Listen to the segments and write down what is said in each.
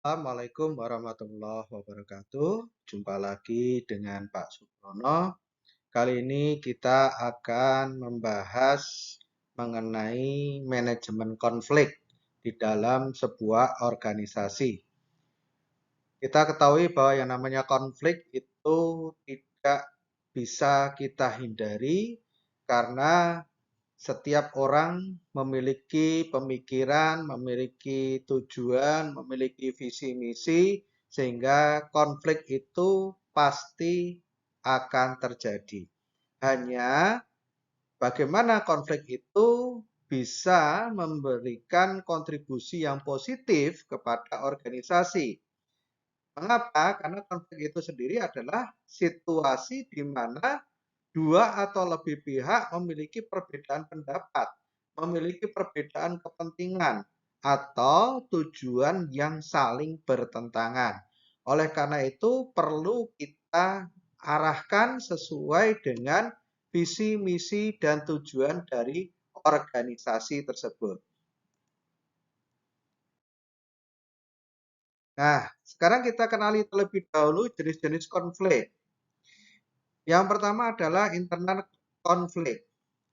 Assalamualaikum warahmatullahi wabarakatuh. Jumpa lagi dengan Pak Suprono. Kali ini kita akan membahas mengenai manajemen konflik di dalam sebuah organisasi. Kita ketahui bahwa yang namanya konflik itu tidak bisa kita hindari karena setiap orang memiliki pemikiran, memiliki tujuan, memiliki visi misi, sehingga konflik itu pasti akan terjadi. Hanya bagaimana konflik itu bisa memberikan kontribusi yang positif kepada organisasi. Mengapa? Karena konflik itu sendiri adalah situasi di mana dua atau lebih pihak memiliki perbedaan pendapat, memiliki perbedaan kepentingan, atau tujuan yang saling bertentangan. Oleh karena itu, perlu kita arahkan sesuai dengan visi, misi, dan tujuan dari organisasi tersebut. Nah, sekarang kita kenali terlebih dahulu jenis-jenis konflik. Yang pertama adalah internal konflik.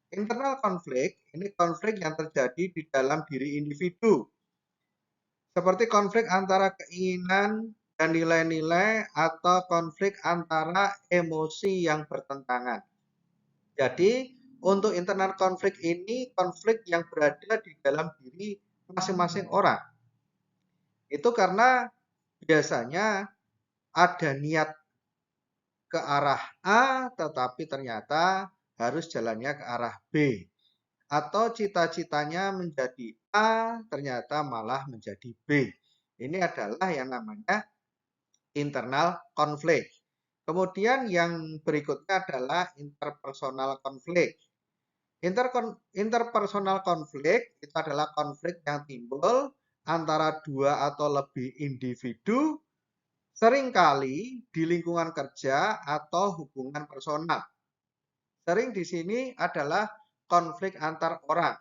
Internal konflik ini konflik yang terjadi di dalam diri individu. Seperti konflik antara keinginan dan nilai-nilai atau konflik antara emosi yang bertentangan. Jadi, untuk internal konflik ini konflik yang berada di dalam diri masing-masing orang. Itu karena biasanya ada niat ke arah A, tetapi ternyata harus jalannya ke arah B. Atau cita-citanya menjadi A, ternyata malah menjadi B. Ini adalah yang namanya internal konflik. Kemudian yang berikutnya adalah interpersonal konflik. Interpersonal konflik itu adalah konflik yang timbul antara dua atau lebih individu, seringkali di lingkungan kerja atau hubungan personal. Sering di sini adalah konflik antar orang.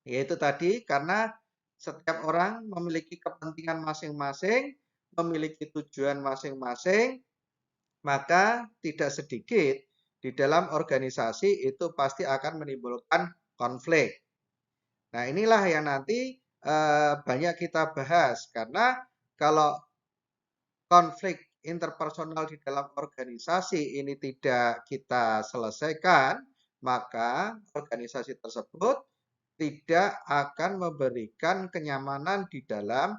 Yaitu tadi karena setiap orang memiliki kepentingan masing-masing, memiliki tujuan masing-masing, maka tidak sedikit di dalam organisasi itu pasti akan menimbulkan konflik. Nah, inilah yang nanti banyak kita bahas karena kalau konflik interpersonal di dalam organisasi ini tidak kita selesaikan, maka organisasi tersebut tidak akan memberikan kenyamanan di dalam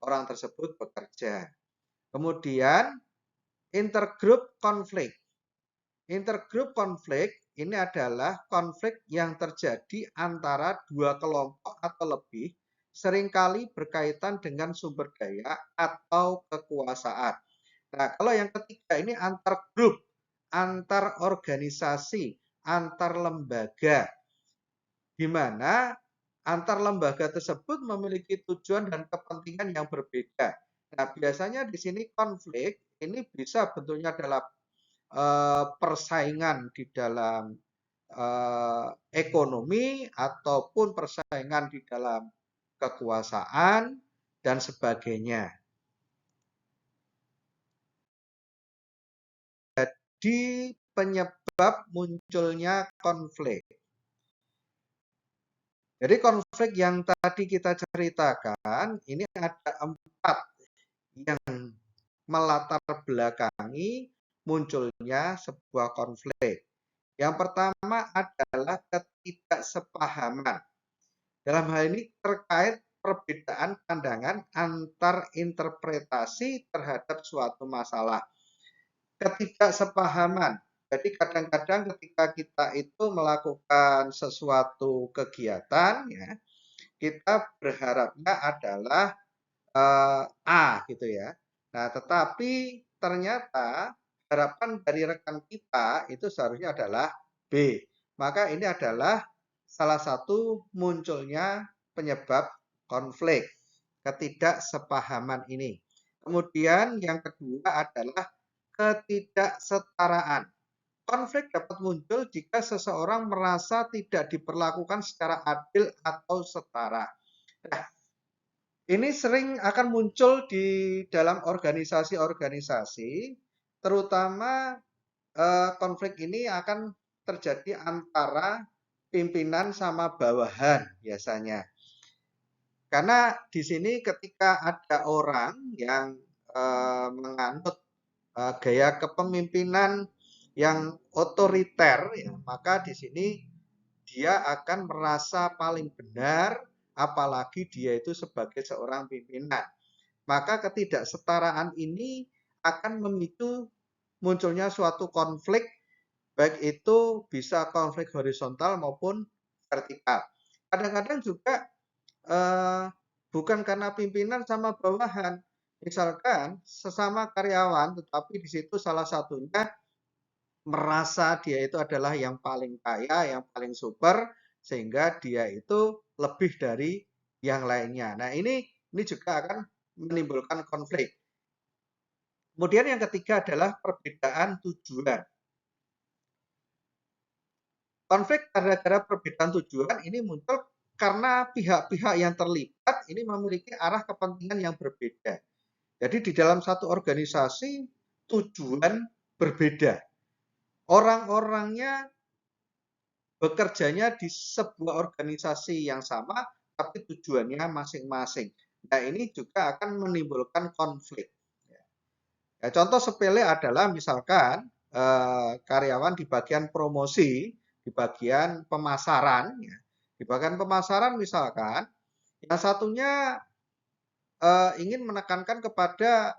orang tersebut bekerja. Kemudian intergroup konflik. Intergroup konflik ini adalah konflik yang terjadi antara dua kelompok atau lebih, seringkali berkaitan dengan sumber daya atau kekuasaan. Nah, kalau yang ketiga ini antar grup, antar organisasi, antar lembaga, di mana antar lembaga tersebut memiliki tujuan dan kepentingan yang berbeda. Nah, biasanya di sini konflik ini bisa bentuknya adalah persaingan di dalam ekonomi ataupun persaingan di dalam kekuasaan dan sebagainya. Jadi penyebab munculnya konflik. Jadi konflik yang tadi kita ceritakan ini ada 4 yang melatar belakangi munculnya sebuah konflik. Yang pertama adalah ketidaksepahaman. Dalam hal ini terkait perbedaan pandangan antar interpretasi terhadap suatu masalah. Ketidaksepahaman. Jadi kadang-kadang ketika kita itu melakukan sesuatu kegiatan, ya, kita berharapnya adalah A gitu ya. Nah, tetapi ternyata harapan dari rekan kita itu seharusnya adalah B. Maka ini adalah salah satu munculnya penyebab konflik, ketidaksepahaman ini. Kemudian yang kedua adalah ketidaksetaraan. Konflik dapat muncul jika seseorang merasa tidak diperlakukan secara adil atau setara. Nah, Ini sering akan muncul di dalam organisasi-organisasi, terutama konflik ini akan terjadi antara pimpinan sama bawahan biasanya. Karena di sini ketika ada orang yang menganut gaya kepemimpinan yang otoriter, ya, maka di sini dia akan merasa paling benar, apalagi dia itu sebagai seorang pimpinan. Maka ketidaksetaraan ini akan memicu munculnya suatu konflik, baik itu bisa konflik horizontal maupun vertikal. Kadang-kadang juga bukan karena pimpinan sama bawahan. Misalkan sesama karyawan, tetapi di situ salah satunya merasa dia itu adalah yang paling kaya, yang paling super, sehingga dia itu lebih dari yang lainnya. Nah, ini juga akan menimbulkan konflik. Kemudian yang ketiga adalah perbedaan tujuan. Konflik gara-gara perbedaan tujuan ini muncul karena pihak-pihak yang terlibat ini memiliki arah kepentingan yang berbeda. Jadi di dalam satu organisasi tujuan berbeda. Orang-orangnya bekerjanya di sebuah organisasi yang sama, tapi tujuannya masing-masing. Nah, ini juga akan menimbulkan konflik. Ya, contoh sepele adalah misalkan karyawan di bagian promosi, di bagian pemasaran, ya. Di bagian pemasaran misalkan, yang satunya ingin menekankan kepada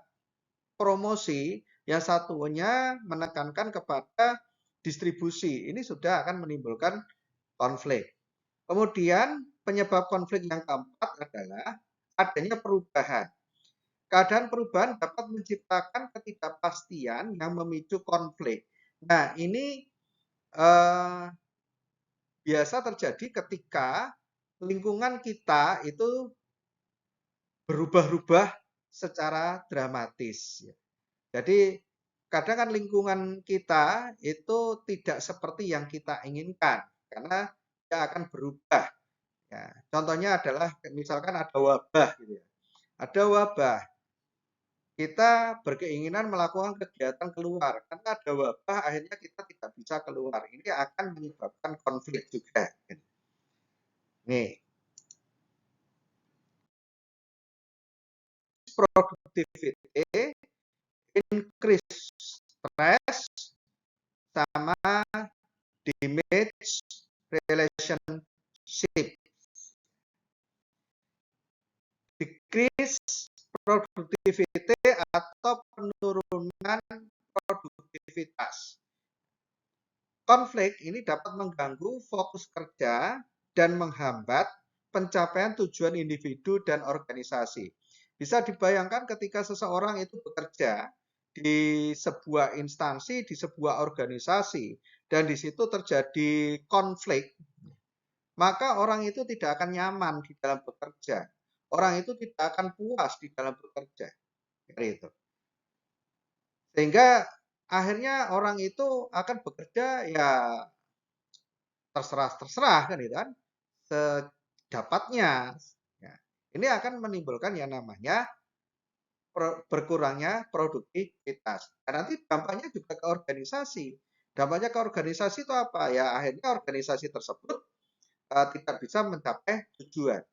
promosi, yang satunya menekankan kepada distribusi. Ini sudah akan menimbulkan konflik. Kemudian penyebab konflik yang keempat adalah adanya perubahan. Keadaan perubahan dapat menciptakan ketidakpastian yang memicu konflik. Nah, ini biasa terjadi ketika lingkungan kita itu berubah-ubah secara dramatis. Jadi kadang kan lingkungan kita itu tidak seperti yang kita inginkan karena dia akan berubah. Ya, contohnya adalah misalkan ada wabah gitu ya. Ada wabah, kita berkeinginan melakukan kegiatan keluar. Karena ada wabah, akhirnya kita tidak bisa keluar. Ini akan menyebabkan konflik juga. Nih, productivity, increase stress, sama damage relationship. Decrease productivity atau penurunan produktivitas. Konflik ini dapat mengganggu fokus kerja dan menghambat pencapaian tujuan individu dan organisasi. Bisa dibayangkan ketika seseorang itu bekerja di sebuah instansi, di sebuah organisasi, dan di situ terjadi konflik, maka orang itu tidak akan nyaman di dalam bekerja. Orang itu tidak akan puas di dalam bekerja. Gitu. Sehingga akhirnya orang itu akan bekerja ya terserah kan itu kan sedapatnya. Ya. Ini akan menimbulkan yang namanya berkurangnya produktivitas. Dan nanti dampaknya juga ke organisasi. Dampaknya ke organisasi itu apa? Ya akhirnya organisasi tersebut tidak bisa mencapai tujuan.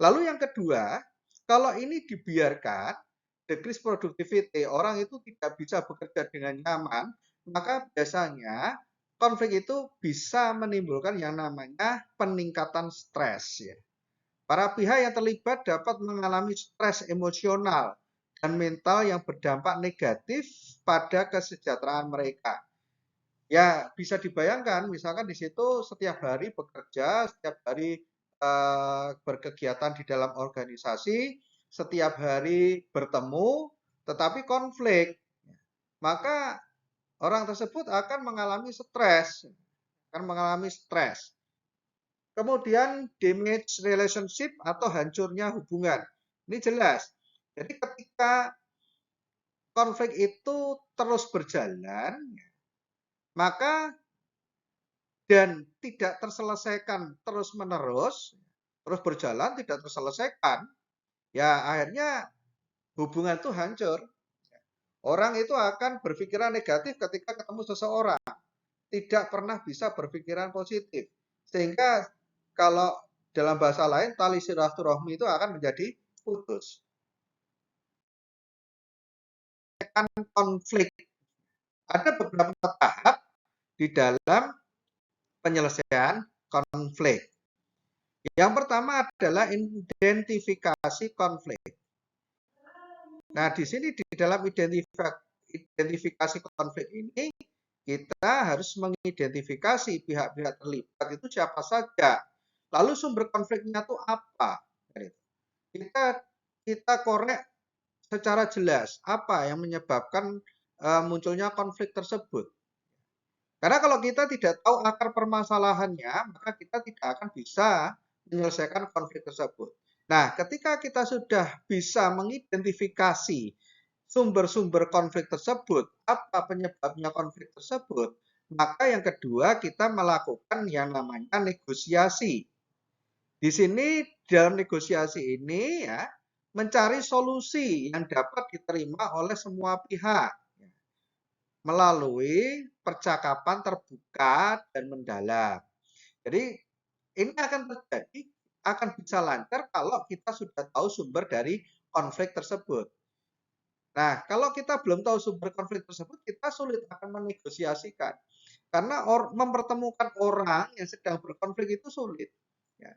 Lalu yang kedua, kalau ini dibiarkan, decrease productivity, orang itu tidak bisa bekerja dengan nyaman, maka biasanya konflik itu bisa menimbulkan yang namanya peningkatan stres. Ya. Para pihak yang terlibat dapat mengalami stres emosional dan mental yang berdampak negatif pada kesejahteraan mereka. Ya, bisa dibayangkan, misalkan di situ setiap hari bekerja, setiap hari berkegiatan di dalam organisasi, setiap hari bertemu, tetapi konflik. Maka orang tersebut akan mengalami stres, akan mengalami stres. Kemudian damage relationship atau hancurnya hubungan. Ini jelas. Jadi ketika konflik itu terus berjalan, maka dan tidak terselesaikan terus-menerus, terus berjalan tidak terselesaikan, Ya akhirnya hubungan itu hancur. Orang itu akan berpikiran negatif ketika ketemu seseorang, tidak pernah bisa berpikiran positif. Sehingga kalau dalam bahasa lain tali silaturahmi itu akan menjadi putus. Konflik. Ada beberapa tahap di dalam penyelesaian konflik. Yang pertama adalah identifikasi konflik. Nah, di sini di dalam identifikasi konflik ini kita harus mengidentifikasi pihak-pihak terlibat itu siapa saja. Lalu sumber konfliknya itu apa? Kita kita korek secara jelas apa yang menyebabkan munculnya konflik tersebut. Karena kalau kita tidak tahu akar permasalahannya, maka kita tidak akan bisa menyelesaikan konflik tersebut. Nah, ketika kita sudah bisa mengidentifikasi sumber-sumber konflik tersebut, apa penyebabnya konflik tersebut, maka yang kedua kita melakukan yang namanya negosiasi. Di sini dalam negosiasi ini ya mencari solusi yang dapat diterima oleh semua pihak melalui percakapan terbuka dan mendalam. Jadi ini akan terjadi, akan bisa lancar kalau kita sudah tahu sumber dari konflik tersebut. Nah, kalau kita belum tahu sumber konflik tersebut, kita sulit akan menegosiasikan. Karena mempertemukan orang yang sedang berkonflik itu sulit. Ya.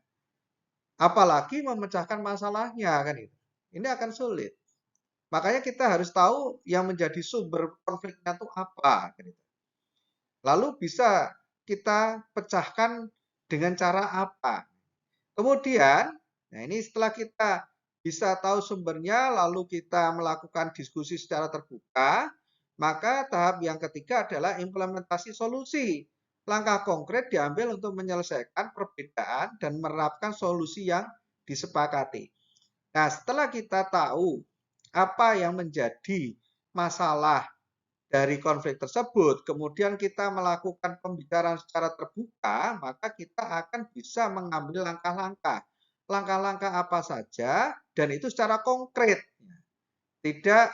Apalagi memecahkan masalahnya kan itu. Ini akan sulit. Makanya kita harus tahu yang menjadi sumber konfliknya itu apa. Kan itu. Lalu bisa kita pecahkan dengan cara apa. Kemudian, nah ini setelah kita bisa tahu sumbernya, lalu kita melakukan diskusi secara terbuka, maka tahap yang ketiga adalah implementasi solusi. Langkah konkret diambil untuk menyelesaikan perbedaan dan menerapkan solusi yang disepakati. Nah, setelah kita tahu apa yang menjadi masalah dari konflik tersebut, kemudian kita melakukan pembicaraan secara terbuka, maka kita akan bisa mengambil langkah-langkah. Langkah-langkah apa saja, dan itu secara konkret. Tidak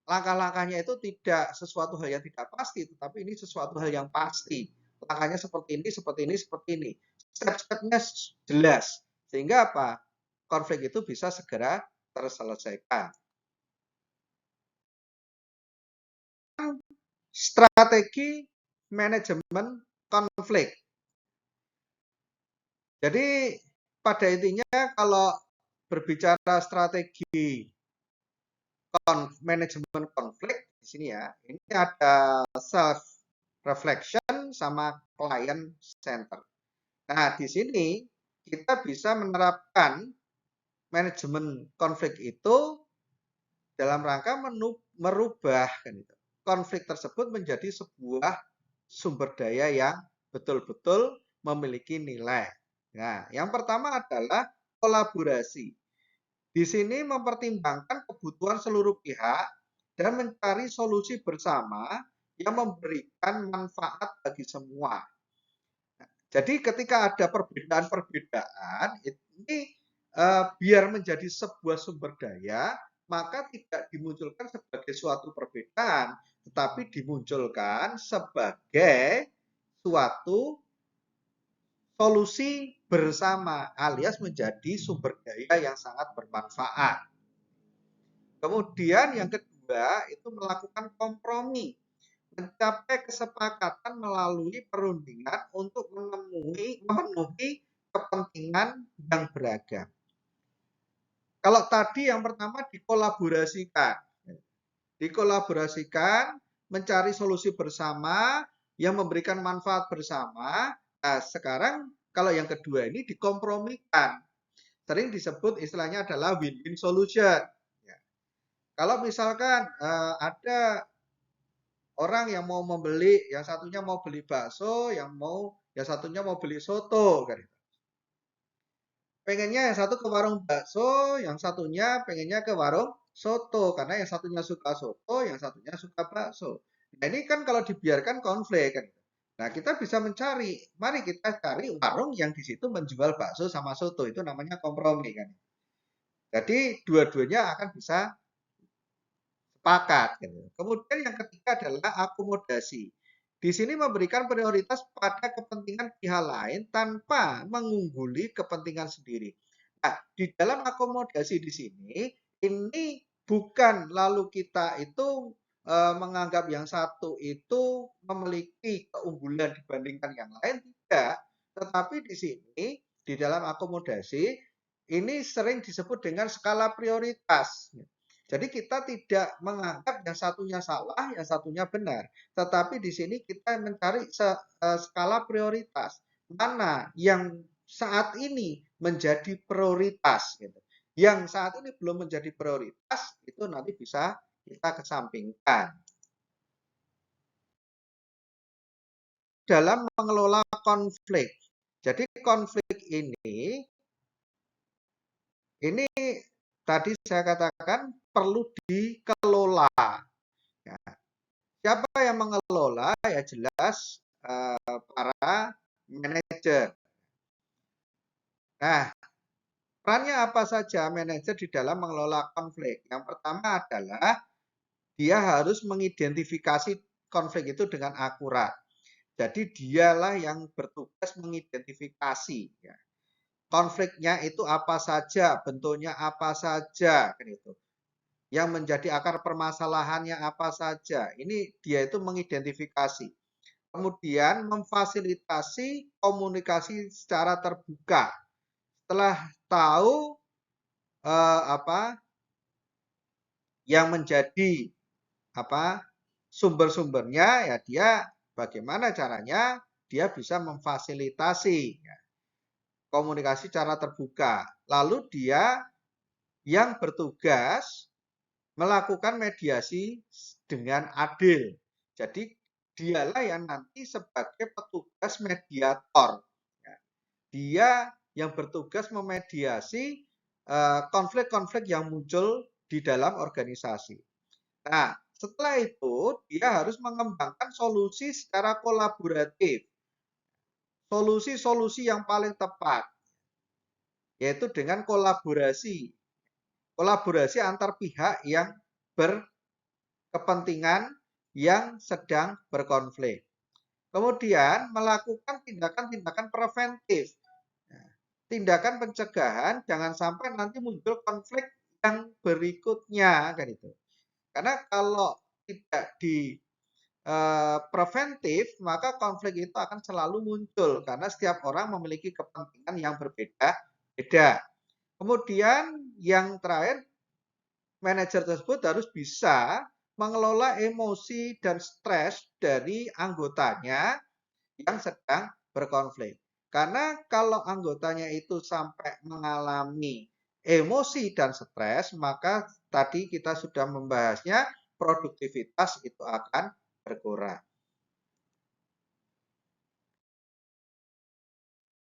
langkah-langkahnya itu tidak sesuatu hal yang tidak pasti, tetapi ini sesuatu hal yang pasti. Langkahnya seperti ini, seperti ini, seperti ini. Step-stepnya jelas. Sehingga apa? Konflik itu bisa segera terselesaikan. Strategi manajemen konflik. Jadi pada intinya kalau berbicara strategi manajemen konflik di sini ya, ini ada self reflection sama client center. Nah, di sini kita bisa menerapkan manajemen konflik itu dalam rangka merubah kan itu, konflik tersebut menjadi sebuah sumber daya yang betul-betul memiliki nilai. Nah, yang pertama adalah kolaborasi. Di sini mempertimbangkan kebutuhan seluruh pihak dan mencari solusi bersama yang memberikan manfaat bagi semua. Jadi ketika ada perbedaan-perbedaan, ini biar menjadi sebuah sumber daya, maka tidak dimunculkan sebagai suatu perbedaan, tetapi dimunculkan sebagai suatu solusi bersama alias menjadi sumber daya yang sangat bermanfaat. Kemudian yang kedua itu melakukan kompromi, mencapai kesepakatan melalui perundingan untuk memenuhi kepentingan yang beragam. Kalau tadi yang pertama dikolaborasikan, mencari solusi bersama yang memberikan manfaat bersama. Nah, sekarang kalau yang kedua ini dikompromikan. Sering disebut istilahnya adalah win-win solution. Ya. Kalau misalkan ada orang yang mau membeli, yang satunya mau beli bakso, yang satunya mau beli soto, kan? Pengennya yang satu ke warung bakso, yang satunya pengennya ke warung soto, karena yang satunya suka soto, yang satunya suka bakso. Nah ini kan kalau dibiarkan konflik kan. Nah kita bisa mari kita cari warung yang di situ menjual bakso sama soto, itu namanya kompromi kan. Jadi dua-duanya akan bisa sepakat. Gitu. Kemudian yang ketiga adalah akomodasi. Di sini memberikan prioritas pada kepentingan pihak lain tanpa mengungguli kepentingan sendiri. Nah, di dalam akomodasi di sini, ini bukan lalu kita itu menganggap yang satu itu memiliki keunggulan dibandingkan yang lain, tidak. Tetapi di sini, di dalam akomodasi, ini sering disebut dengan skala prioritas. Jadi kita tidak menganggap yang satunya salah, yang satunya benar. Tetapi di sini kita mencari skala prioritas. Mana yang saat ini menjadi prioritas. Gitu. Yang saat ini belum menjadi prioritas, itu nanti bisa kita kesampingkan. Dalam mengelola konflik. Jadi konflik ini tadi saya katakan perlu dikelola. Ya. Siapa yang mengelola? Ya jelas para manajer. Nah, perannya apa saja manajer di dalam mengelola konflik? Yang pertama adalah dia harus mengidentifikasi konflik itu dengan akurat. Jadi dialah yang bertugas mengidentifikasi ya. Konfliknya itu apa saja, bentuknya apa saja, kan itu. Yang menjadi akar permasalahannya apa saja. Ini dia itu mengidentifikasi. Kemudian memfasilitasi komunikasi secara terbuka. Setelah tahu apa yang menjadi apa sumber-sumbernya, ya dia bagaimana caranya dia bisa memfasilitasi ya, komunikasi secara terbuka. Lalu dia yang bertugas melakukan mediasi dengan adil. Jadi dialah yang nanti sebagai petugas mediator. Dia yang bertugas memediasi konflik-konflik yang muncul di dalam organisasi. Nah, setelah itu dia harus mengembangkan solusi secara kolaboratif. Solusi-solusi yang paling tepat, yaitu dengan kolaborasi. Kolaborasi antar pihak yang berkepentingan yang sedang berkonflik. Kemudian melakukan tindakan-tindakan preventif. Tindakan pencegahan jangan sampai nanti muncul konflik yang berikutnya kan itu. Karena kalau tidak di preventif, maka konflik itu akan selalu muncul karena setiap orang memiliki kepentingan yang berbeda-beda. Kemudian yang terakhir, manajer tersebut harus bisa mengelola emosi dan stres dari anggotanya yang sedang berkonflik. Karena kalau anggotanya itu sampai mengalami emosi dan stres, maka tadi kita sudah membahasnya, produktivitas itu akan berkurang.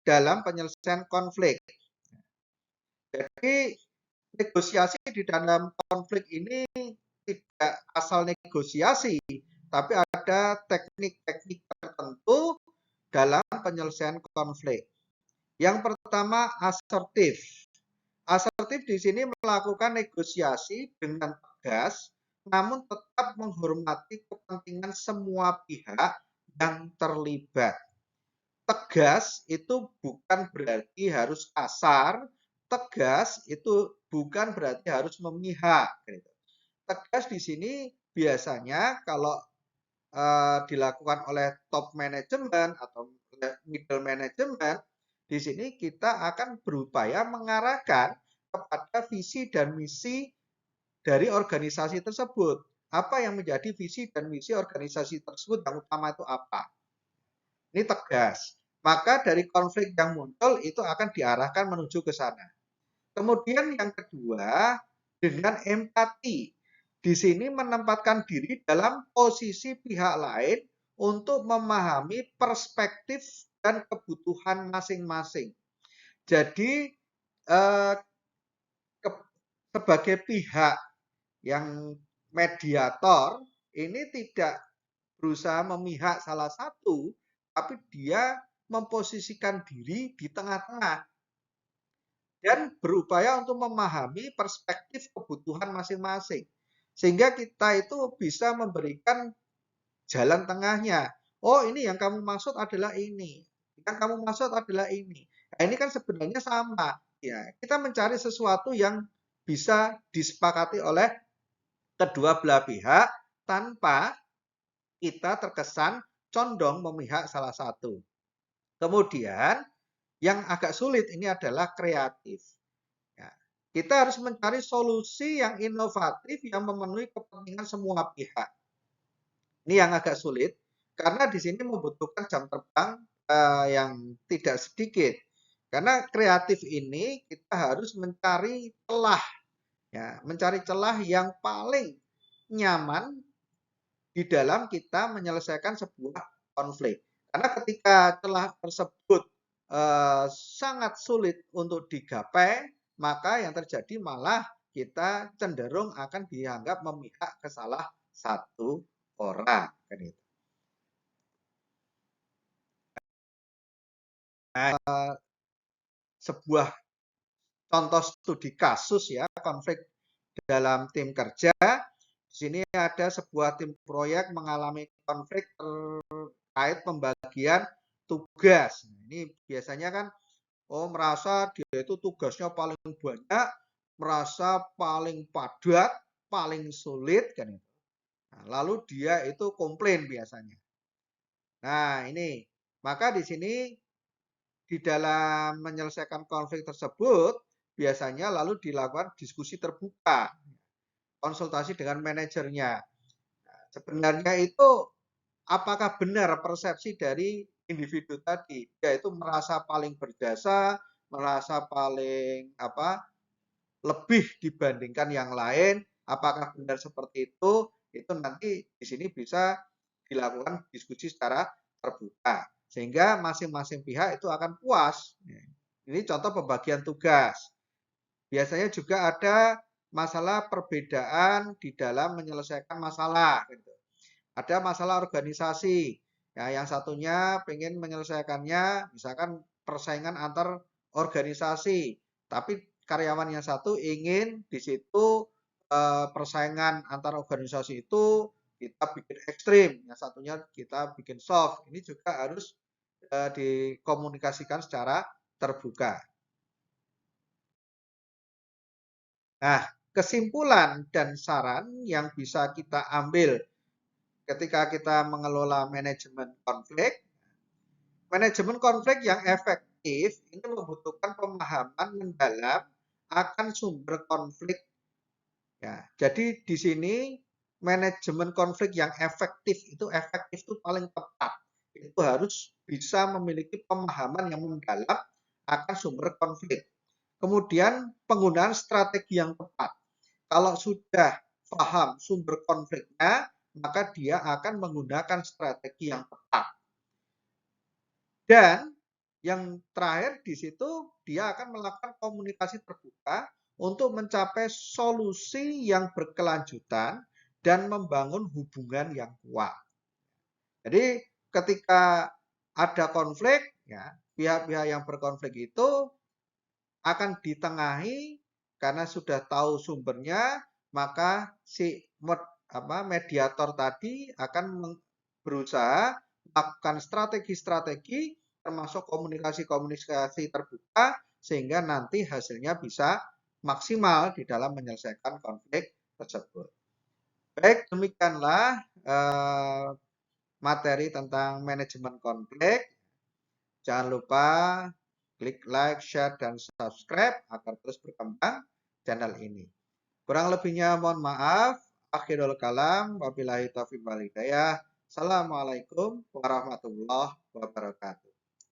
Dalam penyelesaian konflik. Jadi negosiasi di dalam konflik ini tidak asal negosiasi, tapi ada teknik-teknik tertentu dalam penyelesaian konflik. Yang pertama asertif. Asertif di sini melakukan negosiasi dengan tegas, namun tetap menghormati kepentingan semua pihak yang terlibat. Tegas itu bukan berarti harus kasar, tegas itu bukan berarti harus memihak. Tegas di sini biasanya kalau dilakukan oleh top management atau middle management, di sini kita akan berupaya mengarahkan kepada visi dan misi dari organisasi tersebut. Apa yang menjadi visi dan misi organisasi tersebut yang utama itu apa? Ini tegas. Maka dari konflik yang muncul itu akan diarahkan menuju ke sana. Kemudian yang kedua, dengan empati. Di sini menempatkan diri dalam posisi pihak lain untuk memahami perspektif dan kebutuhan masing-masing. Jadi sebagai pihak yang mediator ini tidak berusaha memihak salah satu, tapi dia memposisikan diri di tengah-tengah. dan berupaya untuk memahami perspektif kebutuhan masing-masing. Sehingga kita itu bisa memberikan jalan tengahnya. Oh, ini yang kamu maksud adalah ini. Yang kamu maksud adalah ini. Nah, ini kan sebenarnya sama. Ya, kita mencari sesuatu yang bisa disepakati oleh kedua belah pihak tanpa kita terkesan condong memihak salah satu. Kemudian yang agak sulit ini adalah kreatif. Ya, kita harus mencari solusi yang inovatif yang memenuhi kepentingan semua pihak. Ini yang agak sulit karena di sini membutuhkan jam terbang yang tidak sedikit. Karena kreatif ini kita harus mencari celah, ya, mencari celah yang paling nyaman di dalam kita menyelesaikan sebuah konflik. Karena ketika celah tersebut sangat sulit untuk digapai, maka yang terjadi malah kita cenderung akan dianggap memihak ke salah satu orang. Nah, sebuah contoh studi kasus ya konflik dalam tim kerja. Di sini ada sebuah tim proyek mengalami konflik terkait pembagian tugas. Ini biasanya kan merasa dia itu tugasnya paling banyak, merasa paling padat, paling sulit kan itu. Nah, lalu dia itu komplain biasanya. Nah, ini maka di sini di dalam menyelesaikan konflik tersebut biasanya lalu dilakukan diskusi terbuka, konsultasi dengan manajernya. Nah, sebenarnya itu apakah benar persepsi dari individu tadi, yaitu merasa paling berjasa, merasa paling lebih dibandingkan yang lain, apakah benar seperti itu? Itu nanti di sini bisa dilakukan diskusi secara terbuka sehingga masing-masing pihak itu akan puas. Ini contoh pembagian tugas. Biasanya juga ada masalah perbedaan di dalam menyelesaikan masalah. Ada masalah organisasi. Ya, yang satunya pengen menyelesaikannya, misalkan persaingan antar organisasi. Tapi karyawan yang satu ingin di situ persaingan antar organisasi itu kita bikin ekstrim, yang satunya kita bikin soft. Ini juga harus dikomunikasikan secara terbuka. Nah, kesimpulan dan saran yang bisa kita ambil ketika kita mengelola manajemen konflik yang efektif ini membutuhkan pemahaman mendalam akan sumber konflik. Ya, jadi di sini manajemen konflik yang efektif itu paling tepat. Itu harus bisa memiliki pemahaman yang mendalam akan sumber konflik. Kemudian penggunaan strategi yang tepat. Kalau sudah paham sumber konfliknya, maka dia akan menggunakan strategi yang tepat. Dan yang terakhir di situ dia akan melakukan komunikasi terbuka untuk mencapai solusi yang berkelanjutan dan membangun hubungan yang kuat. Jadi ketika ada konflik, ya pihak-pihak yang berkonflik itu akan ditengahi karena sudah tahu sumbernya, maka si mediator tadi akan berusaha melakukan strategi-strategi termasuk komunikasi-komunikasi terbuka sehingga nanti hasilnya bisa maksimal di dalam menyelesaikan konflik tersebut. Baik, demikianlah materi tentang manajemen konflik. Jangan lupa klik like, share, dan subscribe agar terus berkembang channel ini. Kurang lebihnya mohon maaf. Akhirul kalam. Wabillahi taufiq wal hidayah. Assalamualaikum warahmatullahi wabarakatuh.